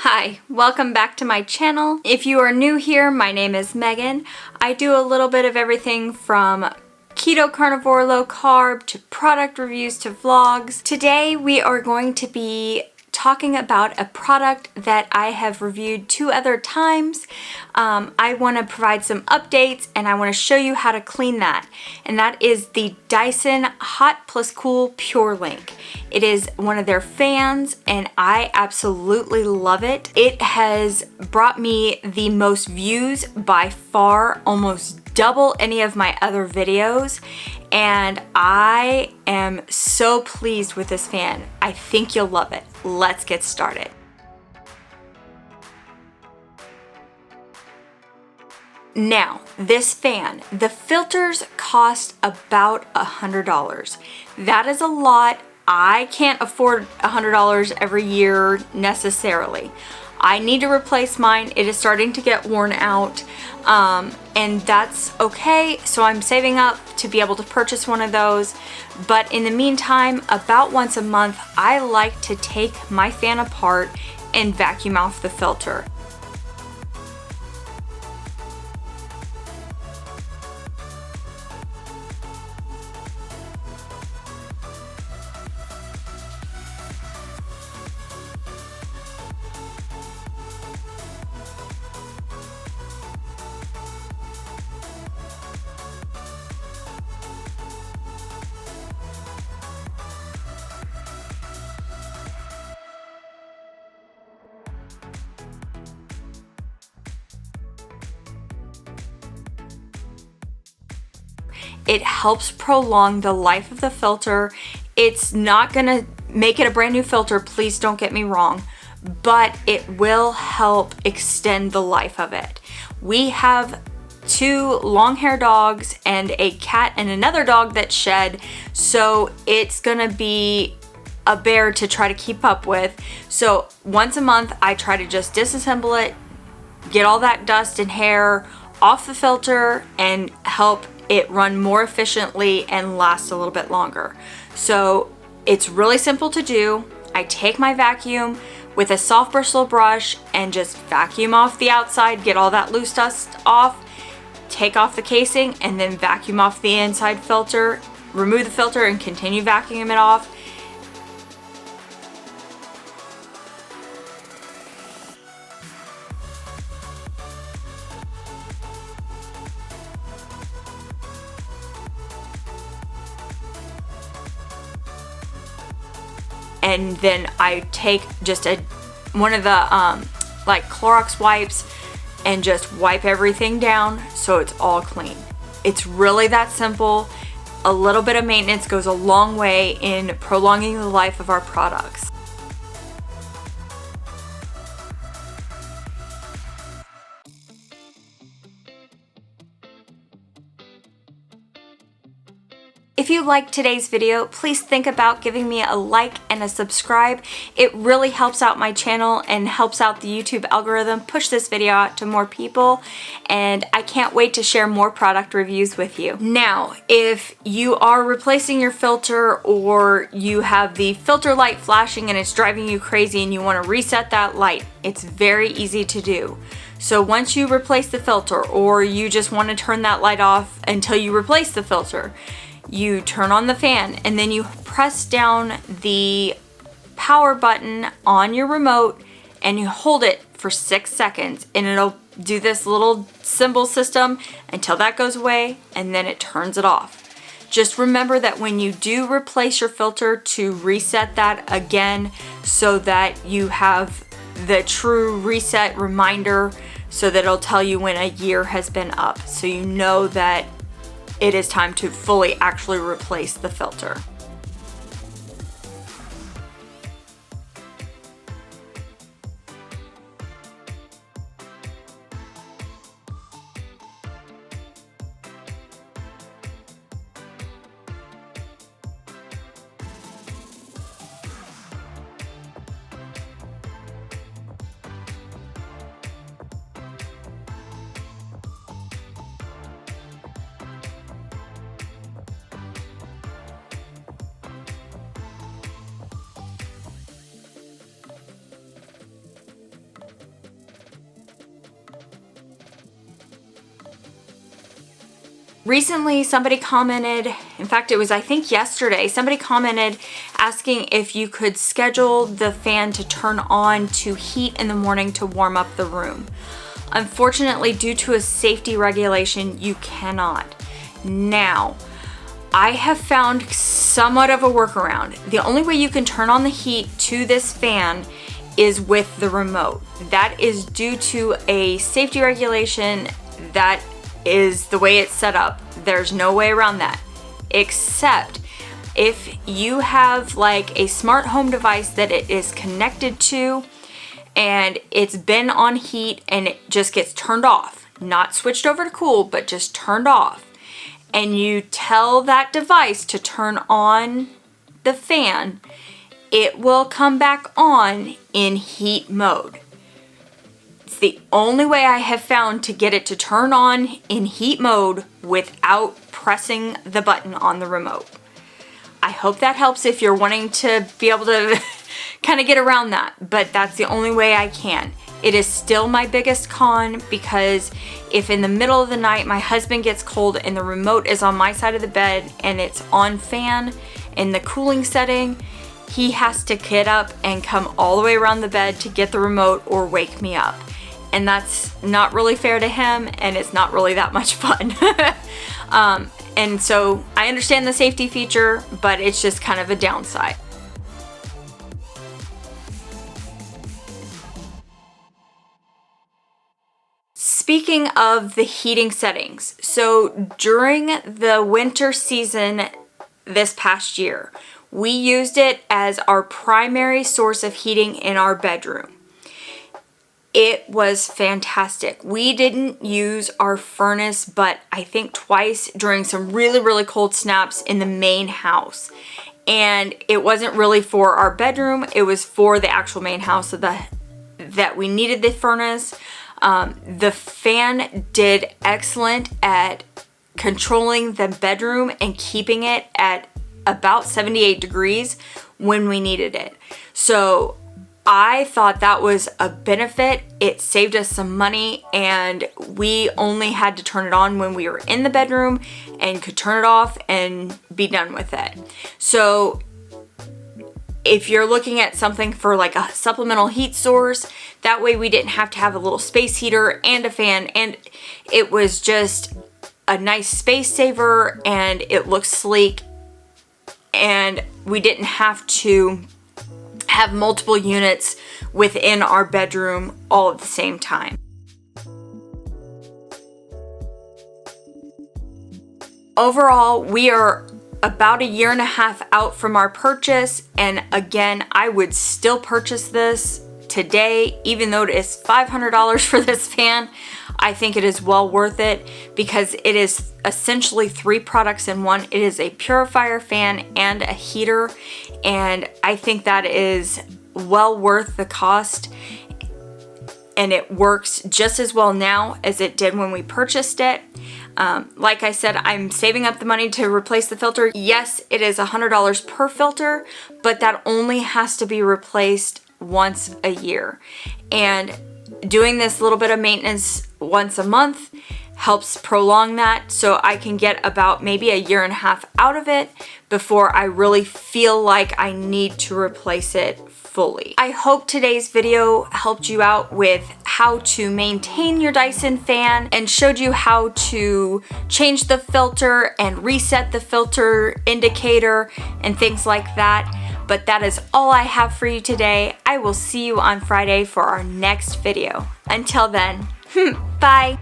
Hi, welcome back to my channel. If you are new here, my name is Megan. I do a little bit of everything from keto, carnivore, low carb, to product reviews, to vlogs. Today we are going to be talking about a product that I have reviewed 2 other times. I want to provide some updates and I want to show you how to clean that. And that is the Dyson Hot+Cool Pure Link. It is one of their fans and I absolutely love it. It has brought me the most views by far, almost double any of my other videos, and I am so pleased with this fan. I think you'll love it. Let's get started. Now, this fan, the filters cost about $100. That is a lot. I can't afford $100 every year necessarily. I need to replace mine. It is starting to get worn out, and that's okay. So I'm saving up to be able to purchase one of those. But in the meantime, about once a month, I like to take my fan apart and vacuum off the filter. It helps prolong the life of the filter. It's not gonna make it a brand new filter, please don't get me wrong, but it will help extend the life of it. We have 2 long-hair dogs and a cat and another dog that shed, so it's gonna be a bear to try to keep up with. So once a month, I try to just disassemble it, get all that dust and hair off the filter, and help it run more efficiently and last a little bit longer. So it's really simple to do. I take my vacuum with a soft bristle brush and just vacuum off the outside, get all that loose dust off, take off the casing, and then vacuum off the inside filter, remove the filter and continue vacuuming it off. And then I take just one of the like Clorox wipes and just wipe everything down so it's all clean. It's really that simple. A little bit of maintenance goes a long way in prolonging the life of our products. If you liked today's video, please think about giving me a like and a subscribe. It really helps out my channel and helps out the YouTube algorithm push this video out to more people, and I can't wait to share more product reviews with you. Now, if you are replacing your filter or you have the filter light flashing and it's driving you crazy and you want to reset that light, it's very easy to do. So once you replace the filter, or you just want to turn that light off until you replace the filter, you turn on the fan and then you press down the power button on your remote and you hold it for 6 seconds and it'll do this little symbol system until that goes away, and then it turns it off. Just remember that when you do replace your filter, to reset that again so that you have the true reset reminder, so that it'll tell you when a year has been up, so you know that it is time to fully actually replace the filter. Recently, somebody commented, in fact, it was I think yesterday, somebody commented asking if you could schedule the fan to turn on to heat in the morning to warm up the room. Unfortunately, due to a safety regulation, you cannot. Now, I have found somewhat of a workaround. The only way you can turn on the heat to this fan is with the remote. That is due to a safety regulation. That is the way it's set up. There's no way around that, except if you have like a smart home device that it is connected to and it's been on heat and it just gets turned off, not switched over to cool, but just turned off, and you tell that device to turn on the fan, it will come back on in heat mode. It's the only way I have found to get it to turn on in heat mode without pressing the button on the remote. I hope that helps if you're wanting to be able to kind of get around that, but that's the only way I can. It is still my biggest con, because if in the middle of the night my husband gets cold and the remote is on my side of the bed and it's on fan in the cooling setting, he has to get up and come all the way around the bed to get the remote or wake me up. And that's not really fair to him, and it's not really that much fun. And so I understand the safety feature, but it's just kind of a downside. Speaking of the heating settings, so during the winter season this past year, we used it as our primary source of heating in our bedroom. It was fantastic. We didn't use our furnace, but I think twice during some really, really cold snaps in the main house. And it wasn't really for our bedroom, it was for the actual main house, so that we needed the furnace. The fan did excellent at controlling the bedroom and keeping it at about 78 degrees when we needed it. So I thought that was a benefit. It saved us some money, and we only had to turn it on when we were in the bedroom and could turn it off and be done with it. So if you're looking at something for like a supplemental heat source, that way we didn't have to have a little space heater and a fan, and it was just a nice space saver, and it looks sleek, and we didn't have to have multiple units within our bedroom all at the same time. Overall, we are about a year and a half out from our purchase, and again, I would still purchase this today, even though it is $500 for this fan. I think it is well worth it because it is essentially 3 products in one. It is a purifier, fan, and a heater, and I think that is well worth the cost, and it works just as well now as it did when we purchased it. Like I said, I'm saving up the money to replace the filter. Yes, it is $100 per filter, but that only has to be replaced once a year. And doing this little bit of maintenance once a month helps prolong that, so I can get about maybe a year and a half out of it before I really feel like I need to replace it fully. I hope today's video helped you out with how to maintain your Dyson fan and showed you how to change the filter and reset the filter indicator and things like that. But that is all I have for you today. I will see you on Friday for our next video. Until then, bye.